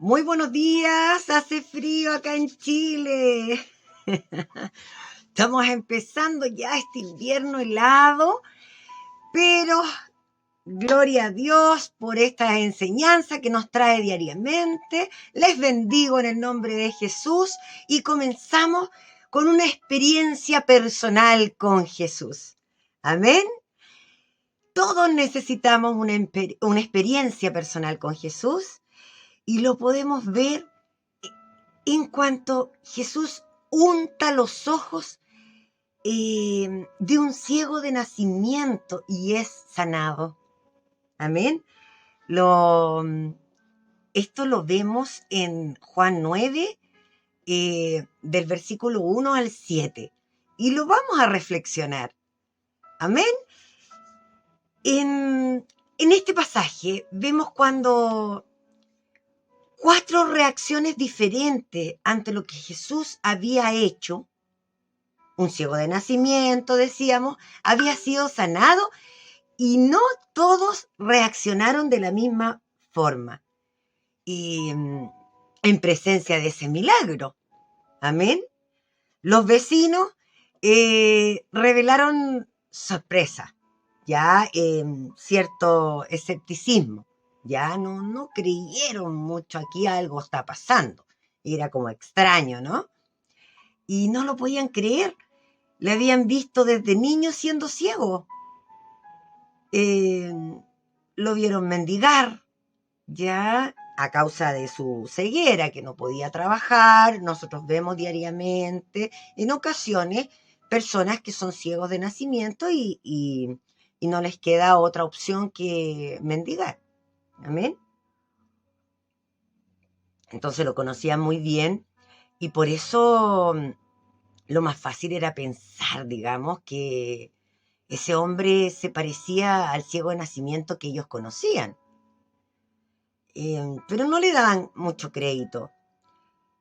Muy buenos días, hace frío acá en Chile. Estamos empezando ya este invierno helado, pero gloria a Dios por esta enseñanza que nos trae diariamente. Les bendigo en el nombre de Jesús y comenzamos con una experiencia personal con Jesús. Amén. Todos necesitamos una experiencia personal con Jesús y lo podemos ver en cuanto Jesús unta los ojos de un ciego de nacimiento y es sanado. Amén. Esto lo vemos en Juan 9, del versículo 1 al 7. Y lo vamos a reflexionar. Amén. En este pasaje vemos cuando 4 reacciones diferentes ante lo que Jesús había hecho. Un ciego de nacimiento, decíamos, había sido sanado y no todos reaccionaron de la misma forma. Y en presencia de ese milagro. Amén. Los vecinos revelaron sorpresa, ya cierto escepticismo. Ya no creyeron mucho, aquí algo está pasando. Era como extraño, ¿no? Y no lo podían creer. Le habían visto desde niño siendo ciego. Lo vieron mendigar, ya a causa de su ceguera, que no podía trabajar. Nosotros vemos diariamente, en ocasiones, personas que son ciegos de nacimiento y no les queda otra opción que mendigar. Amén. Entonces lo conocían muy bien y por eso lo más fácil era pensar, digamos, que ese hombre se parecía al ciego de nacimiento que ellos conocían. Pero no le daban mucho crédito.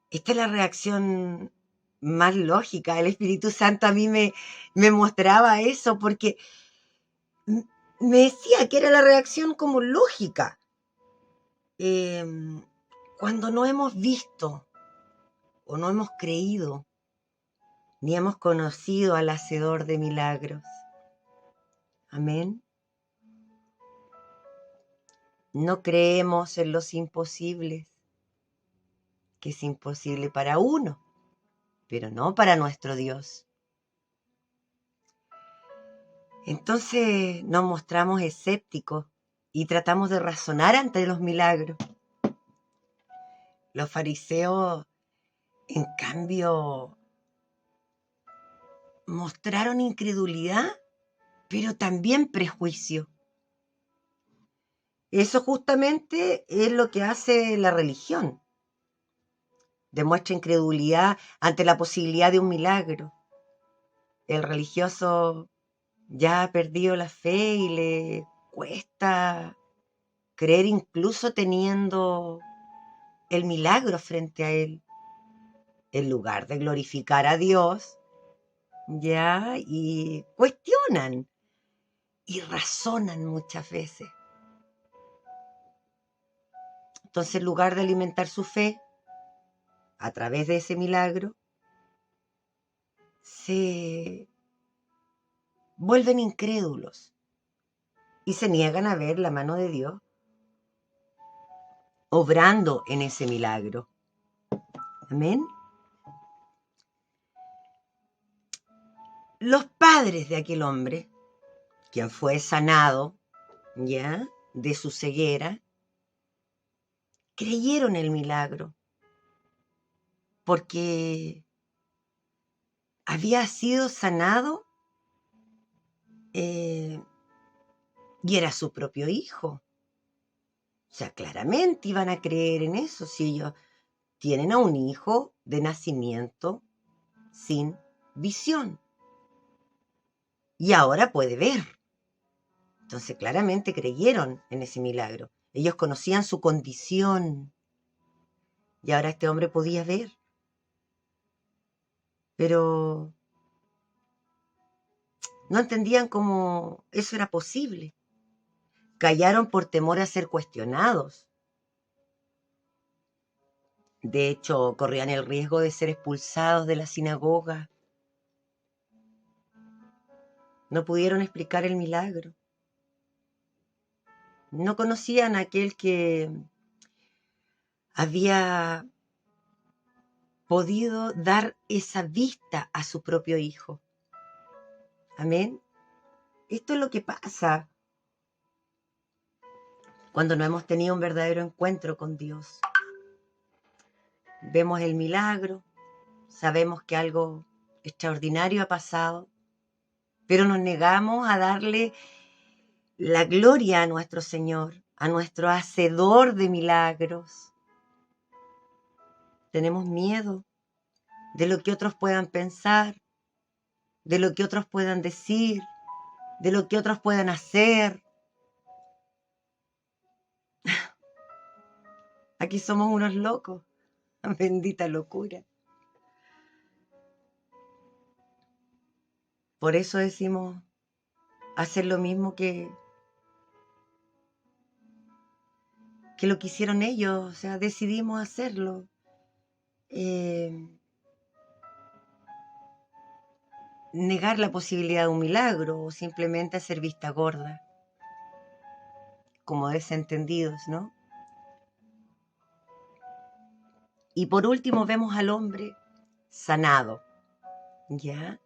Esta es la reacción más lógica. El Espíritu Santo a mí me mostraba eso porque me decía que era la reacción como lógica. Cuando no hemos visto o no hemos creído ni hemos conocido al hacedor de milagros. Amén. No creemos en los imposibles, que es imposible para uno, pero no para nuestro Dios. Entonces nos mostramos escépticos y tratamos de razonar ante los milagros. Los fariseos, en cambio, mostraron incredulidad, pero también prejuicio. Eso justamente es lo que hace la religión. Demuestra incredulidad ante la posibilidad de un milagro. El religioso ya ha perdido la fe y le cuesta creer incluso teniendo el milagro frente a él. En lugar de glorificar a Dios, ya, y cuestionan y razonan muchas veces. Entonces, en lugar de alimentar su fe a través de ese milagro, se vuelven incrédulos y se niegan a ver la mano de Dios obrando en ese milagro. Amén. Los padres de aquel hombre, quien fue sanado, ya, de su ceguera, creyeron el milagro porque había sido sanado y era su propio hijo. O sea, claramente iban a creer en eso si ellos tienen a un hijo de nacimiento sin visión. Y ahora puede ver. Entonces claramente creyeron en ese milagro. Ellos conocían su condición. Y ahora este hombre podía ver. Pero no entendían cómo eso era posible. Callaron por temor a ser cuestionados. De hecho, corrían el riesgo de ser expulsados de la sinagoga. No pudieron explicar el milagro. No conocían a aquel que había podido dar esa vista a su propio hijo. Amén. Esto es lo que pasa cuando no hemos tenido un verdadero encuentro con Dios. Vemos el milagro, sabemos que algo extraordinario ha pasado, pero nos negamos a darle la gloria a nuestro Señor, a nuestro hacedor de milagros. Tenemos miedo de lo que otros puedan pensar, de lo que otros puedan decir, de lo que otros puedan hacer. Aquí somos unos locos. Bendita locura. Por eso decimos hacer lo mismo que lo que hicieron ellos. O sea, decidimos hacerlo. Negar la posibilidad de un milagro o simplemente hacer vista gorda. Como desentendidos, ¿no? Y por último vemos al hombre sanado. ¿Ya?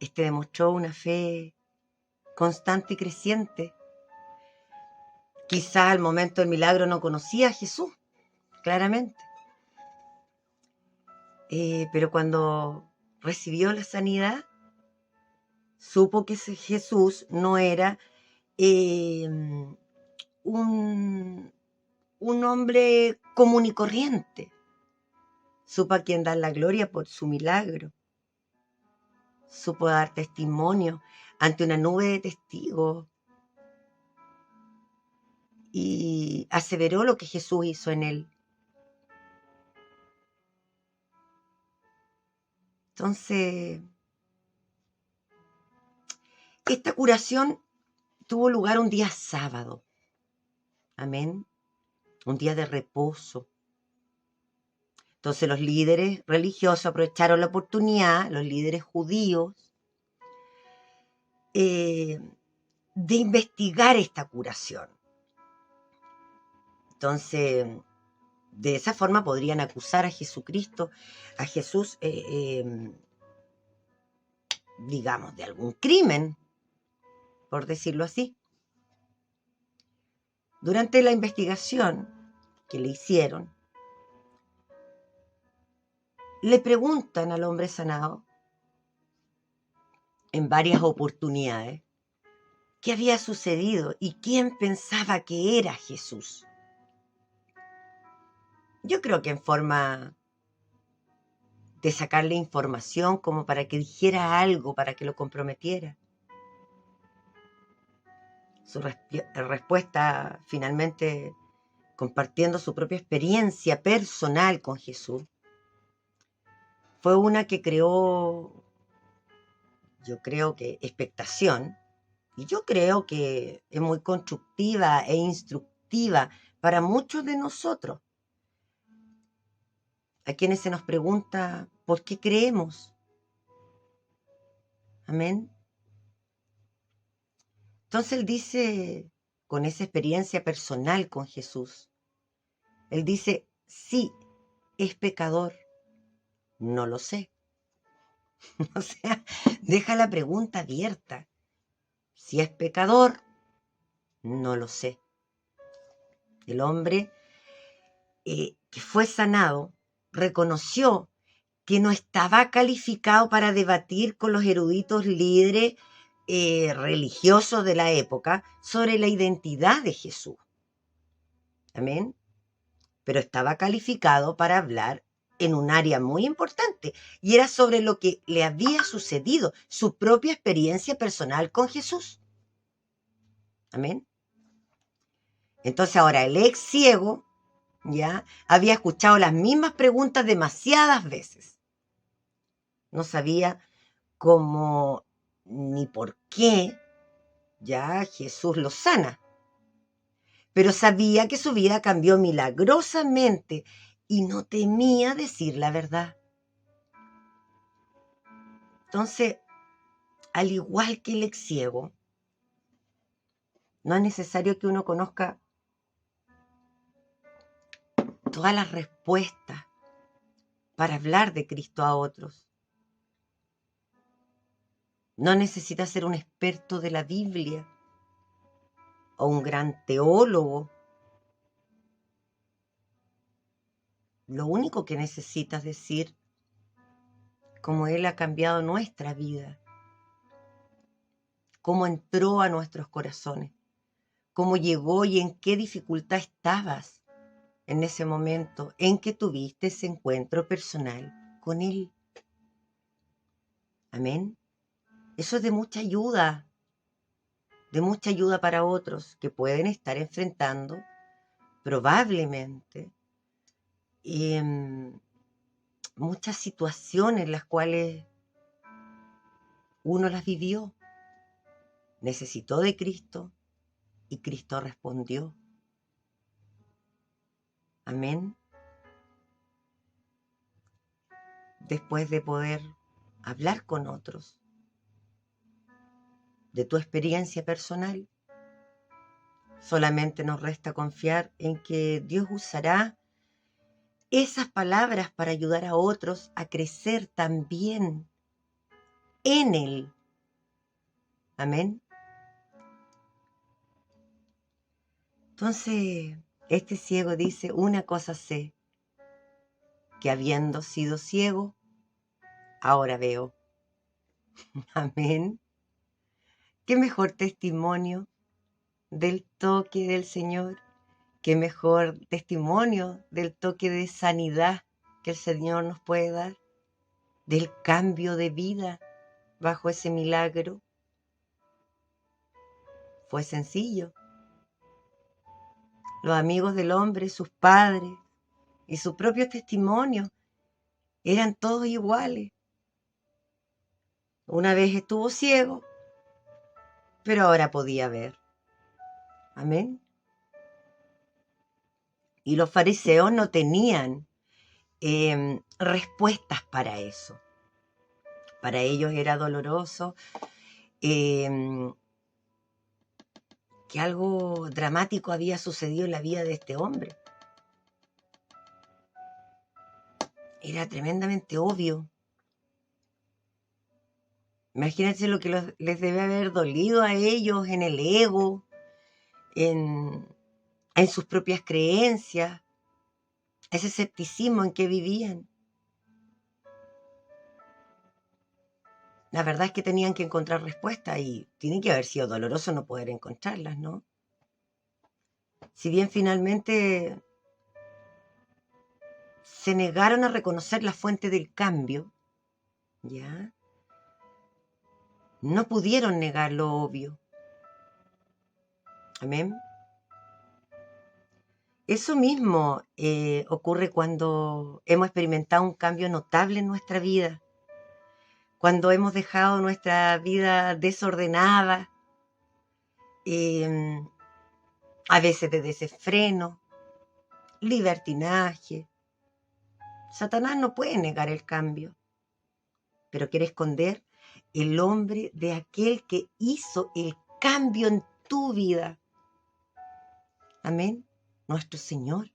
Este demostró una fe constante y creciente. Quizá al momento del milagro no conocía a Jesús, claramente. Pero cuando recibió la sanidad, supo que Jesús no era un hombre común y corriente. Supo a quien dar la gloria por su milagro. Supo dar testimonio ante una nube de testigos y aseveró lo que Jesús hizo en él. Entonces, esta curación tuvo lugar un día sábado. Amén. Un día de reposo. Entonces los líderes religiosos aprovecharon la oportunidad, los líderes judíos, de investigar esta curación. Entonces, de esa forma podrían acusar a Jesucristo, a Jesús, digamos, de algún crimen, por decirlo así. Durante la investigación que le hicieron, le preguntan al hombre sanado en varias oportunidades qué había sucedido y quién pensaba que era Jesús. Yo creo que en forma de sacarle información como para que dijera algo, para que lo comprometiera. Su respuesta, finalmente, compartiendo su propia experiencia personal con Jesús, fue una que creó, yo creo que expectación, y yo creo que es muy constructiva e instructiva para muchos de nosotros, a quienes se nos pregunta por qué creemos. Amén. Entonces él dice, con esa experiencia personal con Jesús, él dice, sí, es pecador, no lo sé. O sea, deja la pregunta abierta. Si es pecador, no lo sé. El hombre que fue sanado reconoció que no estaba calificado para debatir con los eruditos líderes religiosos de la época sobre la identidad de Jesús. Amén. Pero estaba calificado para hablar en un área muy importante y era sobre lo que le había sucedido, su propia experiencia personal con Jesús. Amén. Entonces ahora el ex ciego ya había escuchado las mismas preguntas demasiadas veces. No sabía cómo ni por qué ya Jesús lo sana, pero sabía que su vida cambió milagrosamente y no temía decir la verdad. Entonces, al igual que el ex ciego, no es necesario que uno conozca todas las respuestas para hablar de Cristo a otros. No necesita ser un experto de la Biblia o un gran teólogo. Lo único que necesita es decir cómo Él ha cambiado nuestra vida, cómo entró a nuestros corazones, cómo llegó y en qué dificultad estabas en ese momento en que tuviste ese encuentro personal con Él. Amén. Eso es de mucha ayuda para otros que pueden estar enfrentando probablemente muchas situaciones en las cuales uno las vivió, necesitó de Cristo y Cristo respondió. Amén. Después de poder hablar con otros de tu experiencia personal, solamente nos resta confiar en que Dios usará esas palabras para ayudar a otros a crecer también en Él. Amén. Entonces, este ciego dice, una cosa sé, que habiendo sido ciego, ahora veo. Amén. Qué mejor testimonio del toque del Señor. Qué mejor testimonio del toque de sanidad que el Señor nos puede dar, del cambio de vida bajo ese milagro. Fue sencillo. Los amigos del hombre, sus padres y su propio testimonio eran todos iguales. Una vez estuvo ciego, pero ahora podía ver. Amén. Y los fariseos no tenían respuestas para eso. Para ellos era doloroso que algo dramático había sucedido en la vida de este hombre. Era tremendamente obvio. Imagínense lo que les debe haber dolido a ellos en el ego, en sus propias creencias, ese escepticismo en que vivían. La verdad es que tenían que encontrar respuestas y tiene que haber sido doloroso no poder encontrarlas, ¿no? Si bien finalmente se negaron a reconocer la fuente del cambio, ¿ya? No pudieron negar lo obvio. Amén. Eso mismo ocurre cuando hemos experimentado un cambio notable en nuestra vida, cuando hemos dejado nuestra vida desordenada, a veces de desenfreno, libertinaje. Satanás no puede negar el cambio, pero quiere esconder el hombre de aquel que hizo el cambio en tu vida. Amén. Nuestro Señor.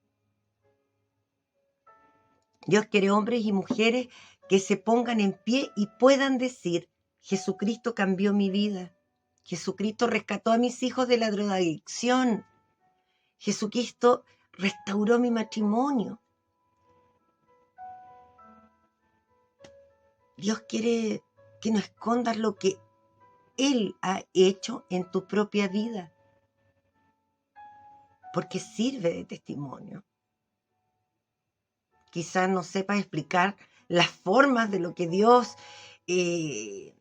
Dios quiere hombres y mujeres que se pongan en pie y puedan decir, Jesucristo cambió mi vida. Jesucristo rescató a mis hijos de la drogadicción. Jesucristo restauró mi matrimonio. Dios quiere que no escondas lo que Él ha hecho en tu propia vida, porque sirve de testimonio. Quizás no sepas explicar las formas de lo que Dios, hizo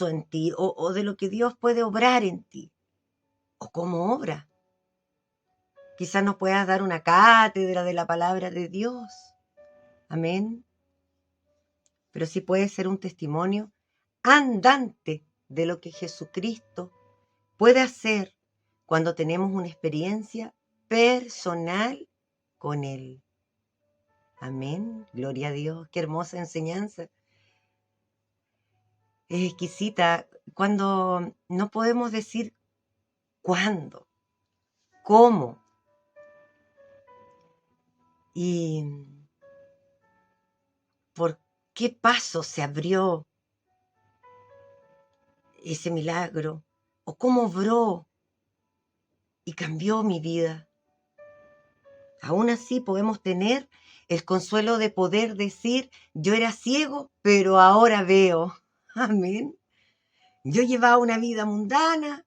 en ti, o de lo que Dios puede obrar en ti, o cómo obra. Quizás nos puedas dar una cátedra de la palabra de Dios. Amén. Pero sí puede ser un testimonio andante de lo que Jesucristo puede hacer cuando tenemos una experiencia personal con Él. Amén. Gloria a Dios. Qué hermosa enseñanza. Es exquisita cuando no podemos decir cuándo, cómo y por qué paso se abrió ese milagro o cómo obró y cambió mi vida. Aún así podemos tener el consuelo de poder decir, yo era ciego, pero ahora veo. Amén. Yo llevaba una vida mundana,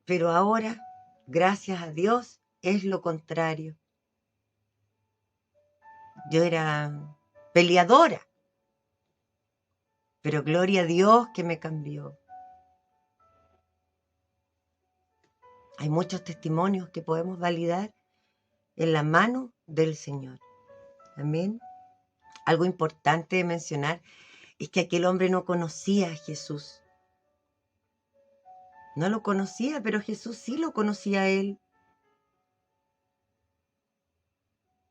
pero ahora, gracias a Dios, es lo contrario. Yo era peleadora, pero gloria a Dios que me cambió. Hay muchos testimonios que podemos validar en la mano del Señor. Amén. Algo importante de mencionar es que aquel hombre no conocía a Jesús. No lo conocía, pero Jesús sí lo conocía a él.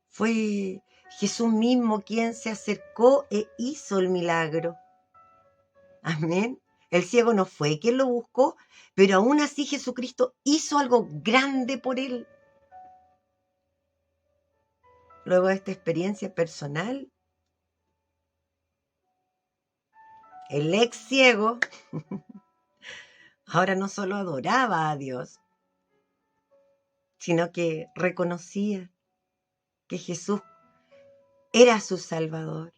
Fue Jesús mismo quien se acercó e hizo el milagro. Amén. El ciego no fue quien lo buscó, pero aún así Jesucristo hizo algo grande por él. Luego de esta experiencia personal, el ex ciego ahora no solo adoraba a Dios, sino que reconocía que Jesús era su Salvador.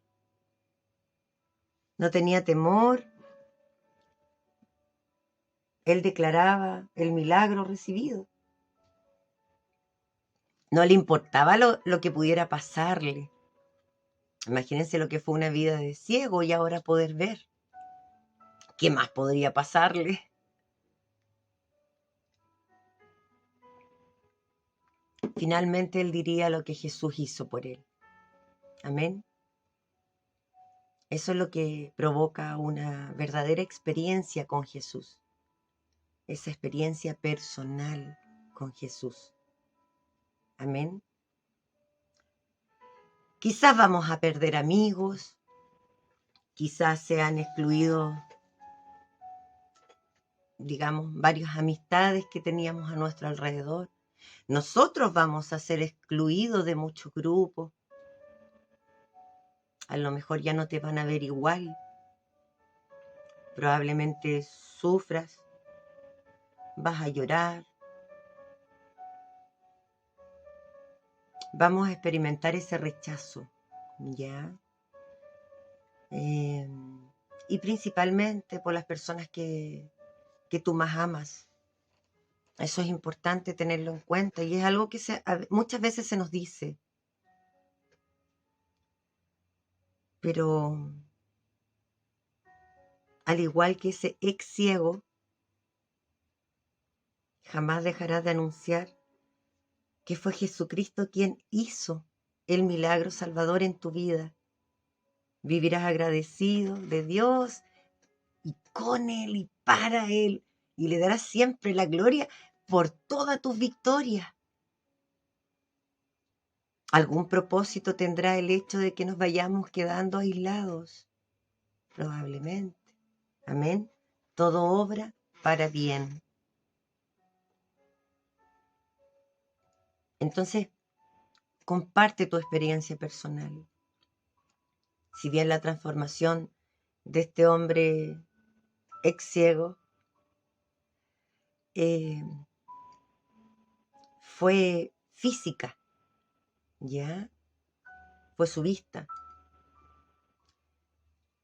No tenía temor. Él declaraba el milagro recibido. No le importaba lo que pudiera pasarle. Imagínense lo que fue una vida de ciego y ahora poder ver. ¿Qué más podría pasarle? Finalmente él diría lo que Jesús hizo por él. Amén. Eso es lo que provoca una verdadera experiencia con Jesús. Esa experiencia personal con Jesús. Amén. Quizás vamos a perder amigos, quizás se han excluido, digamos, varias amistades que teníamos a nuestro alrededor. Nosotros vamos a ser excluidos de muchos grupos. A lo mejor ya no te van a ver igual. Probablemente sufras, vas a llorar. Vamos a experimentar ese rechazo, ¿ya? Y principalmente por las personas que tú más amas. Eso es importante tenerlo en cuenta y es algo que muchas veces se nos dice. Pero al igual que ese ex ciego, jamás dejarás de anunciar que fue Jesucristo quien hizo el milagro salvador en tu vida. Vivirás agradecido de Dios y con Él y para Él, y le darás siempre la gloria por todas tus victorias. ¿Algún propósito tendrá el hecho de que nos vayamos quedando aislados? Probablemente. Amén. Todo obra para bien. Entonces, comparte tu experiencia personal. Si bien la transformación de este hombre ex ciego fue física, ¿ya? Fue su vista.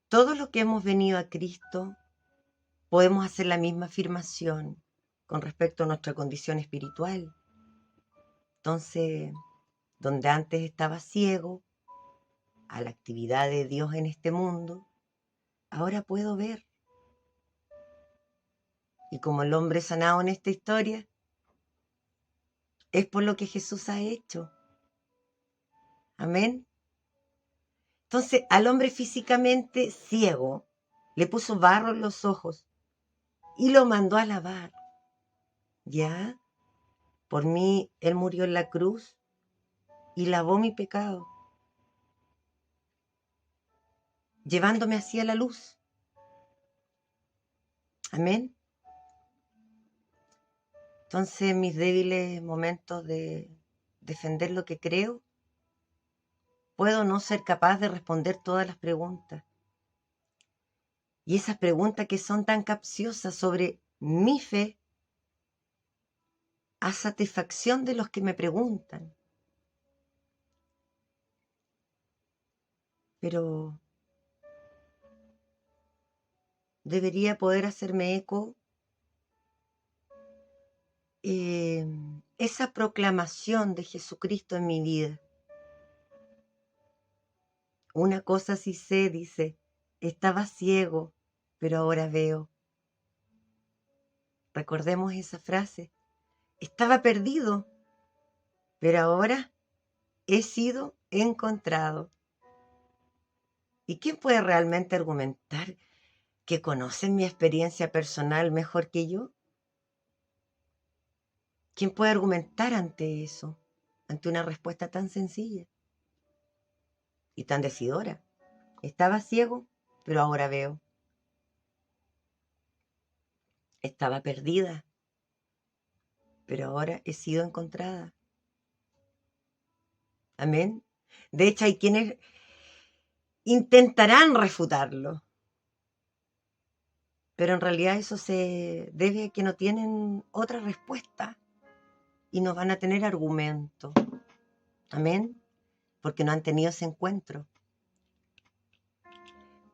Todos los que hemos venido a Cristo podemos hacer la misma afirmación con respecto a nuestra condición espiritual. Entonces, donde antes estaba ciego a la actividad de Dios en este mundo, ahora puedo ver. Y como el hombre sanado en esta historia, es por lo que Jesús ha hecho. Amén. Entonces, al hombre físicamente ciego, le puso barro en los ojos y lo mandó a lavar. ¿Ya? Por mí, Él murió en la cruz y lavó mi pecado, llevándome hacia la luz. Amén. Entonces, en mis débiles momentos de defender lo que creo, puedo no ser capaz de responder todas las preguntas. Y esas preguntas que son tan capciosas sobre mi fe, a satisfacción de los que me preguntan. Pero debería poder hacerme eco esa proclamación de Jesucristo en mi vida. Una cosa sí sé, dice, estaba ciego, pero ahora veo. Recordemos esa frase. Estaba perdido, pero ahora he sido encontrado. ¿Y quién puede realmente argumentar que conoce mi experiencia personal mejor que yo? ¿Quién puede argumentar ante eso? Ante una respuesta tan sencilla y tan decidora. Estaba ciego, pero ahora veo. Estaba perdida, pero ahora he sido encontrada. Amén. De hecho, hay quienes intentarán refutarlo, pero en realidad eso se debe a que no tienen otra respuesta y no van a tener argumento. Amén. Porque no han tenido ese encuentro.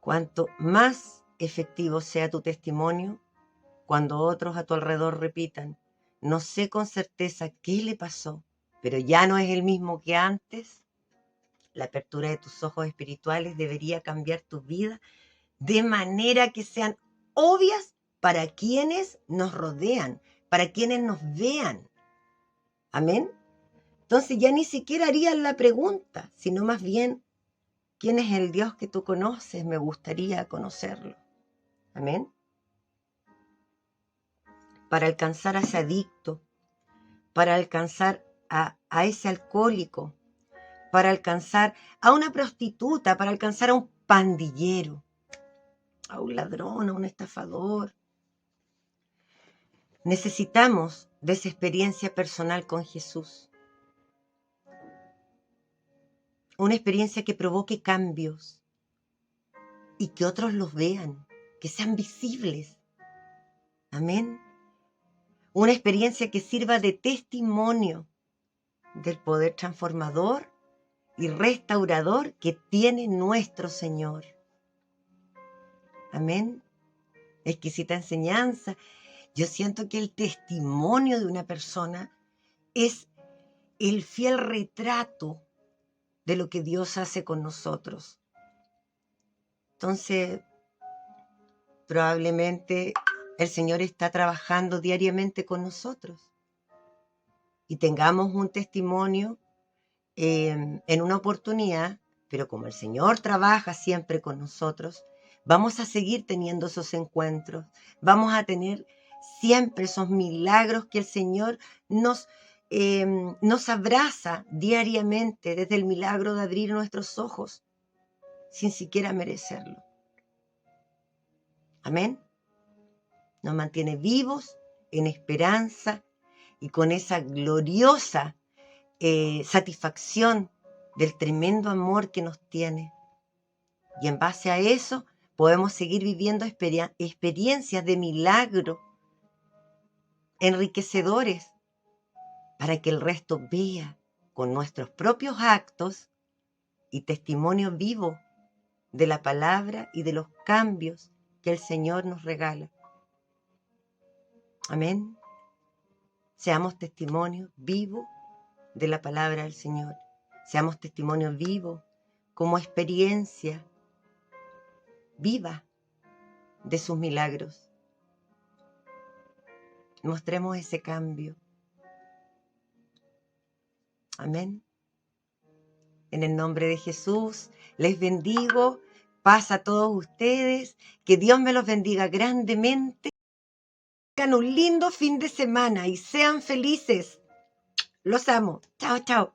Cuanto más efectivo sea tu testimonio, cuando otros a tu alrededor repitan, no sé con certeza qué le pasó, pero ya no es el mismo que antes, la apertura de tus ojos espirituales debería cambiar tu vida de manera que sean obvias para quienes nos rodean, para quienes nos vean. Amén. Entonces ya ni siquiera harían la pregunta, sino más bien, ¿quién es el Dios que tú conoces? Me gustaría conocerlo. Amén. Para alcanzar a ese adicto, para alcanzar a ese alcohólico, para alcanzar a una prostituta, para alcanzar a un pandillero, a un ladrón, a un estafador. Necesitamos de esa experiencia personal con Jesús. Una experiencia que provoque cambios y que otros los vean, que sean visibles. Amén. Una experiencia que sirva de testimonio del poder transformador y restaurador que tiene nuestro Señor. Amén. Exquisita enseñanza. Yo siento que el testimonio de una persona es el fiel retrato de lo que Dios hace con nosotros. Entonces, probablemente el Señor está trabajando diariamente con nosotros y tengamos un testimonio en una oportunidad, pero como el Señor trabaja siempre con nosotros, vamos a seguir teniendo esos encuentros, vamos a tener siempre esos milagros que el Señor nos abraza diariamente, desde el milagro de abrir nuestros ojos, sin siquiera merecerlo. Amén. Nos mantiene vivos en esperanza y con esa gloriosa satisfacción del tremendo amor que nos tiene. Y en base a eso podemos seguir viviendo experiencias de milagro enriquecedores para que el resto vea con nuestros propios actos y testimonio vivo de la palabra y de los cambios que el Señor nos regala. Amén. Seamos testimonio vivo de la palabra del Señor. Seamos testimonio vivo como experiencia viva de sus milagros. Mostremos ese cambio. Amén. En el nombre de Jesús, les bendigo. Paz a todos ustedes. Que Dios me los bendiga grandemente. Tengan un lindo fin de semana y sean felices. Los amo. Chao, chao.